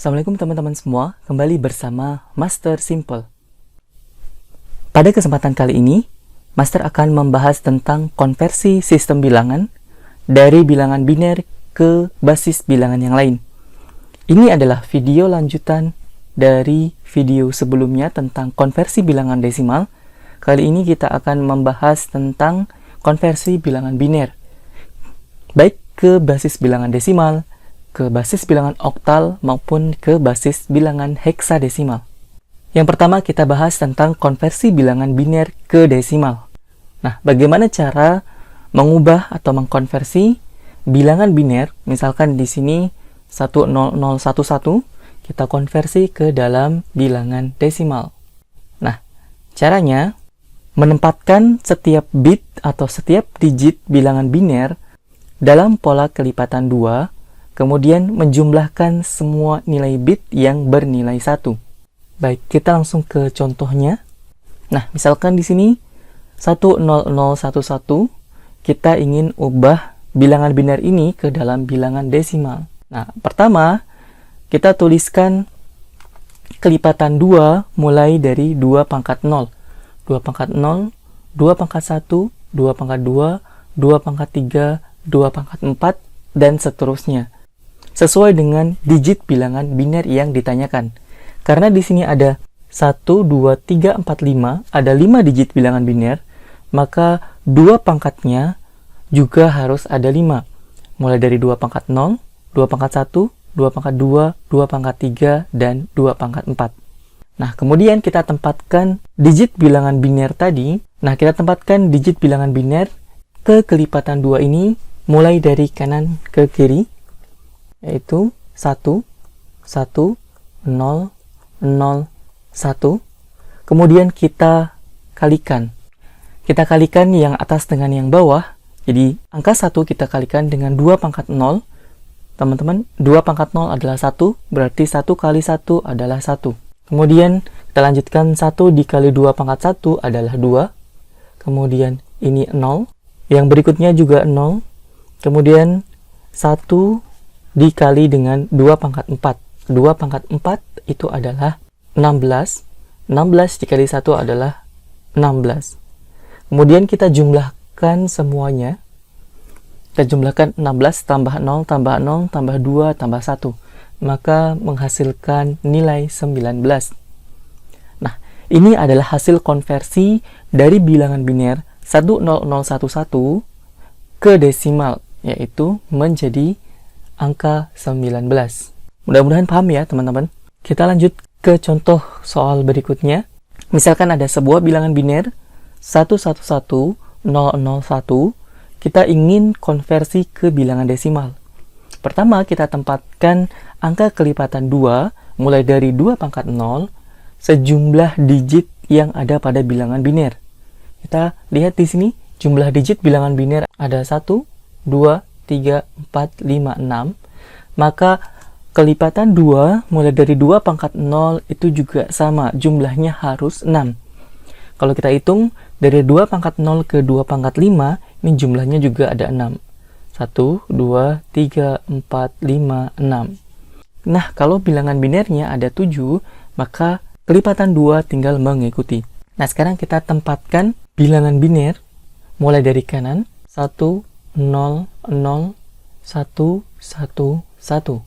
Assalamualaikum teman-teman semua, kembali bersama Master Simple. Pada kesempatan kali ini, Master akan membahas tentang konversi sistem bilangan dari bilangan biner ke basis bilangan yang lain. Ini adalah video lanjutan dari video sebelumnya tentang konversi bilangan desimal. Kali ini kita akan membahas tentang konversi bilangan biner, baik ke basis bilangan desimal, ke basis bilangan oktal, maupun ke basis bilangan heksadesimal. Yang pertama kita bahas tentang konversi bilangan biner ke desimal. Nah, bagaimana cara mengubah atau mengkonversi bilangan biner, misalkan di sini 10011, kita konversi ke dalam bilangan desimal. Nah, caranya menempatkan setiap bit atau setiap digit bilangan biner dalam pola kelipatan 2, kemudian menjumlahkan semua nilai bit yang bernilai 1. Baik, kita langsung ke contohnya. Nah, misalkan di sini 10011, kita ingin ubah bilangan biner ini ke dalam bilangan desimal. Nah, pertama, kita tuliskan kelipatan 2 mulai dari 2 pangkat 0. 2 pangkat 0, 2 pangkat 1, 2 pangkat 2, 2 pangkat 3, 2 pangkat 4, dan seterusnya, sesuai dengan digit bilangan biner yang ditanyakan. Karena di sini ada 1, 2, 3, 4, 5, ada 5 digit bilangan biner, maka 2 pangkatnya juga harus ada 5. Mulai dari 2 pangkat 0, 2 pangkat 1, 2 pangkat 2, 2 pangkat 3, dan 2 pangkat 4. Nah, kemudian kita tempatkan digit bilangan biner tadi. Nah, kita tempatkan digit bilangan biner ke kelipatan 2 ini mulai dari kanan ke kiri, yaitu 1, 1, 0, 0, 1. Kemudian kita kalikan. Kita kalikan yang atas dengan yang bawah. Jadi, angka 1 kita kalikan dengan 2 pangkat 0. Teman-teman, 2 pangkat 0 adalah 1, berarti 1 kali 1 adalah 1. Kemudian, kita lanjutkan 1 dikali 2 pangkat 1 adalah 2. Kemudian, ini 0. Yang berikutnya juga 0. Kemudian, 1 dikali dengan 2 pangkat 4. 2 pangkat 4 itu adalah 16. 16 dikali 1 adalah 16. Kemudian kita jumlahkan semuanya. Kita jumlahkan 16 tambah 0, tambah 0, tambah 2, tambah 1. Maka menghasilkan nilai 19. Nah, ini adalah hasil konversi dari bilangan biner 10011 ke desimal, yaitu menjadi angka 19. Mudah-mudahan paham ya teman-teman. Kita lanjut ke contoh soal berikutnya. Misalkan ada sebuah bilangan biner 111001, kita ingin konversi ke bilangan desimal. Pertama, kita tempatkan angka kelipatan 2 mulai dari 2 pangkat 0 sejumlah digit yang ada pada bilangan biner. Kita lihat di sini jumlah digit bilangan biner ada 1, 2, 3, 4, 5, 6. Maka kelipatan 2 mulai dari 2 pangkat 0 itu juga sama, jumlahnya harus 6. Kalau kita hitung dari 2 pangkat 0 ke 2 pangkat 5, ini jumlahnya juga ada 6. 1, 2, 3, 4, 5, 6. Nah, kalau bilangan binernya ada 7, maka kelipatan 2 tinggal mengikuti. Nah, sekarang kita tempatkan bilangan biner mulai dari kanan, 1, 0, 0, 1, 1, 1.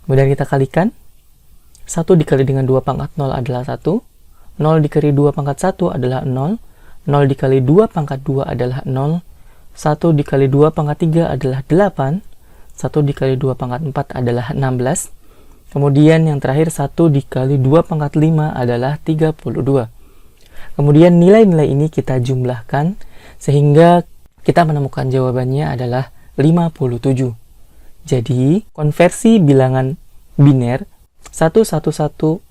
Kemudian kita kalikan. 1 dikali dengan 2 pangkat 0 adalah 1. 0 dikali 2 pangkat 1 adalah 0. 0 dikali 2 pangkat 2 adalah 0. 1 dikali 2 pangkat 3 adalah 8. 1 dikali 2 pangkat 4 adalah 16. Kemudian yang terakhir 1 dikali 2 pangkat 5 adalah 32. Kemudian nilai-nilai ini kita jumlahkan sehingga kita menemukan jawabannya adalah 57. Jadi, konversi bilangan biner 111001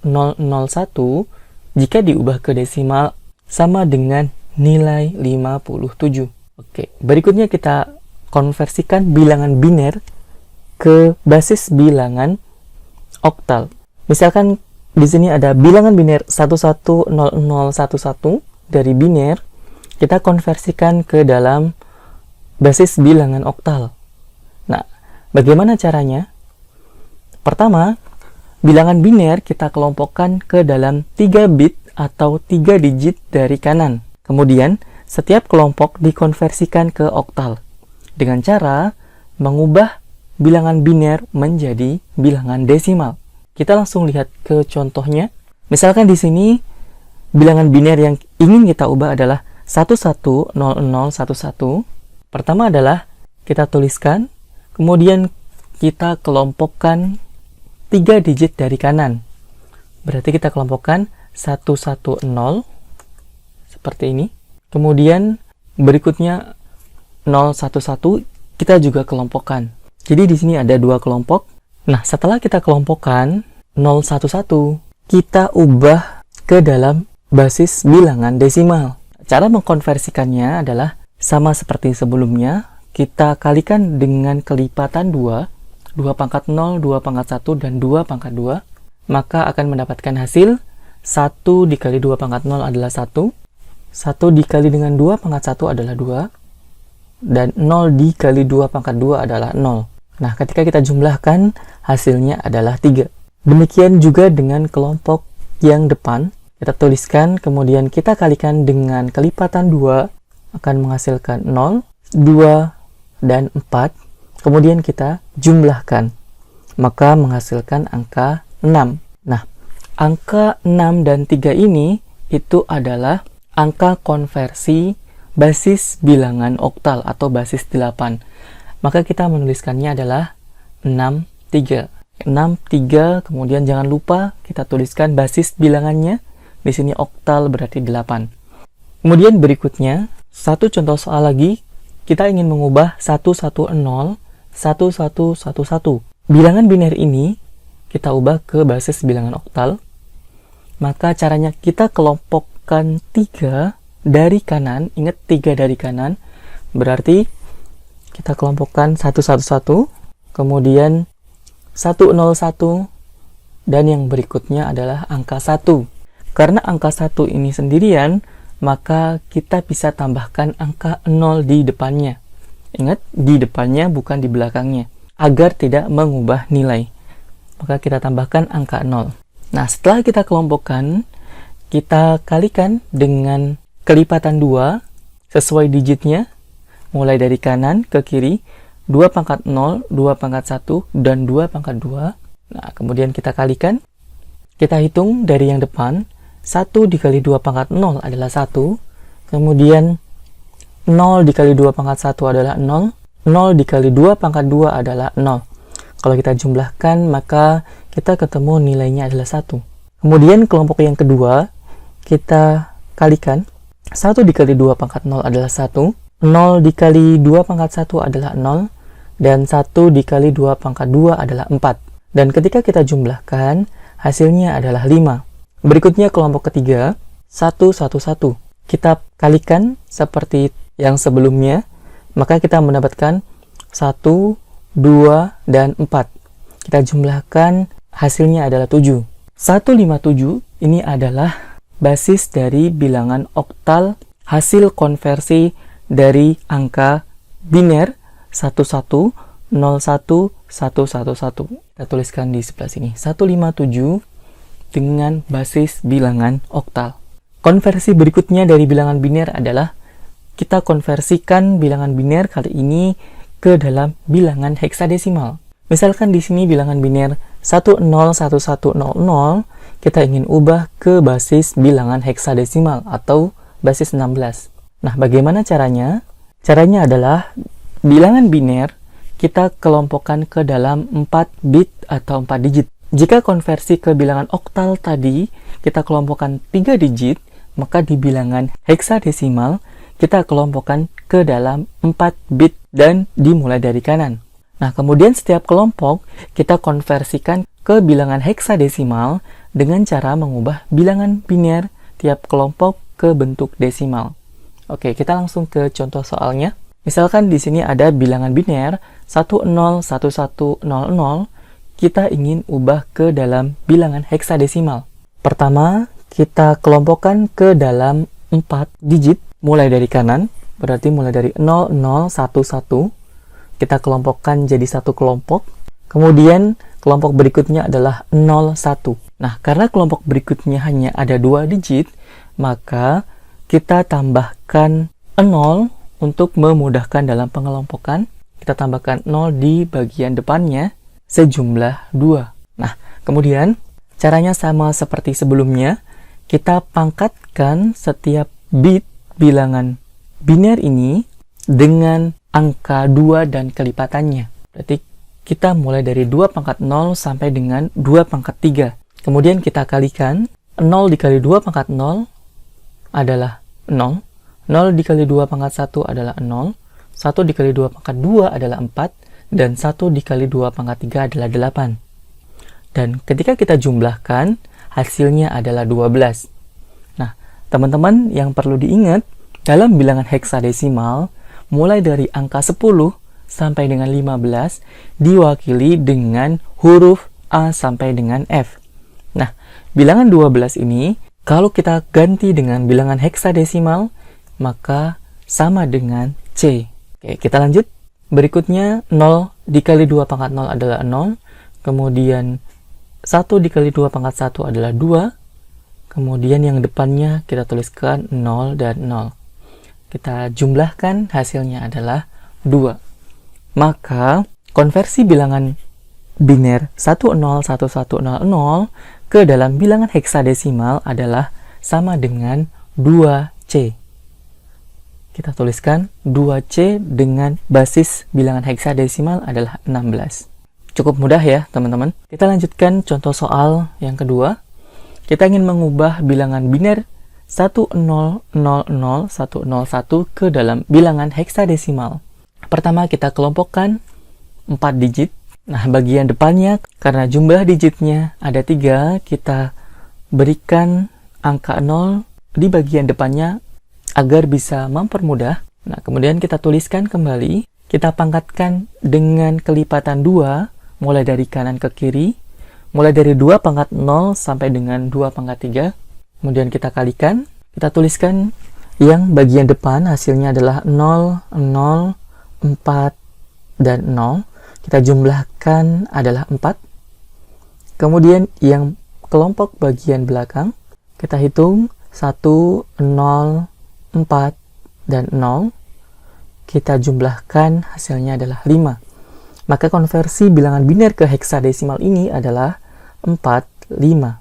jika diubah ke desimal sama dengan nilai 57. Oke, berikutnya kita konversikan bilangan biner ke basis bilangan oktal. Misalkan di sini ada bilangan biner 110011 dari biner, kita konversikan ke dalam basis bilangan oktal. Nah, bagaimana caranya? Pertama, bilangan biner kita kelompokkan ke dalam 3 bit atau 3 digit dari kanan. Kemudian, setiap kelompok dikonversikan ke oktal dengan cara mengubah bilangan biner menjadi bilangan desimal. Kita langsung lihat ke contohnya. Misalkan di sini bilangan biner yang ingin kita ubah adalah 110011. Pertama adalah kita tuliskan, kemudian kita kelompokkan 3 digit dari kanan. Berarti kita kelompokkan 110 seperti ini. Kemudian berikutnya 011 kita juga kelompokkan. Jadi di sini ada 2 kelompok. Nah, setelah kita kelompokkan 011, kita ubah ke dalam basis bilangan desimal. Cara mengkonversikannya adalah sama seperti sebelumnya. Kita kalikan dengan kelipatan 2 pangkat 0, 2 pangkat 1, dan 2 pangkat 2, maka akan mendapatkan hasil 1 dikali 2 pangkat 0 adalah 1, 1 dikali dengan 2 pangkat 1 adalah 2, dan 0 dikali 2 pangkat 2 adalah 0. Nah, ketika kita jumlahkan, hasilnya adalah 3. Demikian juga dengan kelompok yang depan, kita tuliskan, kemudian kita kalikan dengan kelipatan 2, akan menghasilkan 0, 2, dan 4. Kemudian kita jumlahkan, maka menghasilkan angka 6. Nah, angka 6 dan 3 ini itu adalah angka konversi basis bilangan oktal atau basis 8. Maka kita menuliskannya adalah 63. 63, kemudian jangan lupa kita tuliskan basis bilangannya. Di sini oktal berarti 8. Kemudian berikutnya, satu contoh soal lagi, kita ingin mengubah 110 1111. Bilangan biner ini kita ubah ke basis bilangan oktal. Maka caranya kita kelompokkan 3 dari kanan. Ingat 3 dari kanan. Berarti kita kelompokkan 111, kemudian 101, dan yang berikutnya adalah angka 1. Karena angka 1 ini sendirian, maka kita bisa tambahkan angka 0 di depannya. Ingat, di depannya bukan di belakangnya, agar tidak mengubah nilai. Maka kita tambahkan angka 0. Nah, setelah kita kelompokkan, kita kalikan dengan kelipatan 2 sesuai digitnya, mulai dari kanan ke kiri, 2 pangkat 0, 2 pangkat 1, dan 2 pangkat 2. Nah, kemudian kita kalikan, kita hitung dari yang depan, 1 dikali 2 pangkat 0 adalah 1, kemudian 0 dikali 2 pangkat 1 adalah 0, 0 dikali 2 pangkat 2 adalah 0. Kalau kita jumlahkan, maka kita ketemu nilainya adalah 1. Kemudian kelompok yang kedua, kita kalikan, 1 dikali 2 pangkat 0 adalah 1, 0 dikali 2 pangkat 1 adalah 0, dan 1 dikali 2 pangkat 2 adalah 4. Dan ketika kita jumlahkan, hasilnya adalah 5. Berikutnya kelompok ketiga, 111. Kita kalikan seperti yang sebelumnya, maka kita mendapatkan 1, 2, dan 4. Kita jumlahkan, hasilnya adalah 7. 157 ini adalah basis dari bilangan oktal hasil konversi dari angka biner 11, 01, 111. Kita tuliskan di sebelah sini, 157 dengan basis bilangan oktal. Konversi berikutnya dari bilangan biner adalah kita konversikan bilangan biner kali ini ke dalam bilangan heksadesimal. Misalkan di sini bilangan biner 101100, kita ingin ubah ke basis bilangan heksadesimal atau basis 16. Nah, bagaimana caranya? Caranya adalah bilangan biner kita kelompokkan ke dalam 4 bit atau 4 digit. Jika konversi ke bilangan oktal tadi kita kelompokkan 3 digit, maka di bilangan heksadesimal kita kelompokkan ke dalam 4 bit dan dimulai dari kanan. Nah, kemudian setiap kelompok kita konversikan ke bilangan heksadesimal dengan cara mengubah bilangan biner tiap kelompok ke bentuk desimal. Oke, kita langsung ke contoh soalnya. Misalkan di sini ada bilangan biner 101100, kita ingin ubah ke dalam bilangan heksadesimal. Pertama, kita kelompokkan ke dalam 4 digit mulai dari kanan, berarti mulai dari 0011. Kita kelompokkan jadi satu kelompok. Kemudian kelompok berikutnya adalah 0, 1. Nah, karena kelompok berikutnya hanya ada 2 digit, maka kita tambahkan 0 untuk memudahkan dalam pengelompokan. Kita tambahkan 0 di bagian depannya sejumlah 2. Nah, kemudian caranya sama seperti sebelumnya. Kita pangkatkan setiap bit bilangan biner ini dengan angka 2 dan kelipatannya. Berarti kita mulai dari 2 pangkat 0 sampai dengan 2 pangkat 3. Kemudian kita kalikan. 0 dikali 2 pangkat 0 adalah 0. 0 dikali 2 pangkat 1 adalah 0. 1 dikali 2 pangkat 2 adalah 4. Dan 1 dikali 2 pangkat 3 adalah 8. Dan ketika kita jumlahkan, hasilnya adalah 12. Nah, teman-teman yang perlu diingat, dalam bilangan heksadesimal, mulai dari angka 10 sampai dengan 15 diwakili dengan huruf A sampai dengan F. Nah, bilangan 12 ini, kalau kita ganti dengan bilangan heksadesimal, maka sama dengan C. Oke, kita lanjut. Berikutnya, 0 dikali 2 pangkat 0 adalah 0. Kemudian 1 dikali 2 pangkat 1 adalah 2. Kemudian yang depannya kita tuliskan 0 dan 0. Kita jumlahkan, hasilnya adalah 2. Maka konversi bilangan biner 101100 ke dalam bilangan heksadesimal adalah sama dengan 2C. Kita tuliskan 2C dengan basis bilangan heksadesimal adalah 16. Cukup mudah ya teman-teman. Kita lanjutkan contoh soal yang kedua. Kita ingin mengubah bilangan biner 1000-101 ke dalam bilangan heksadesimal. Pertama kita kelompokkan 4 digit. Nah, bagian depannya karena jumlah digitnya ada 3, kita berikan angka 0 di bagian depannya agar bisa mempermudah. Nah, kemudian kita tuliskan kembali. Kita pangkatkan dengan kelipatan 2, mulai dari kanan ke kiri. Mulai dari 2 pangkat 0 sampai dengan 2 pangkat 3. Kemudian kita kalikan. Kita tuliskan yang bagian depan hasilnya adalah 0, 0, 4, dan 0. Kita jumlahkan adalah 4. Kemudian yang kelompok bagian belakang, kita hitung 1, 0, 4, dan 0. Kita jumlahkan, hasilnya adalah 5. Maka konversi bilangan biner ke heksadesimal ini adalah 45.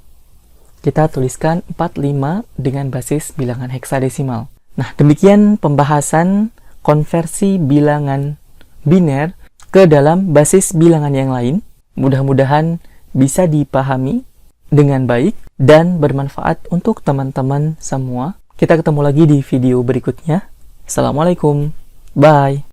Kita tuliskan 45 dengan basis bilangan heksadesimal. Nah, demikian pembahasan konversi bilangan biner ke dalam basis bilangan yang lain. Mudah-mudahan bisa dipahami dengan baik dan bermanfaat untuk teman-teman semua. Kita ketemu lagi di video berikutnya. Assalamualaikum. Bye.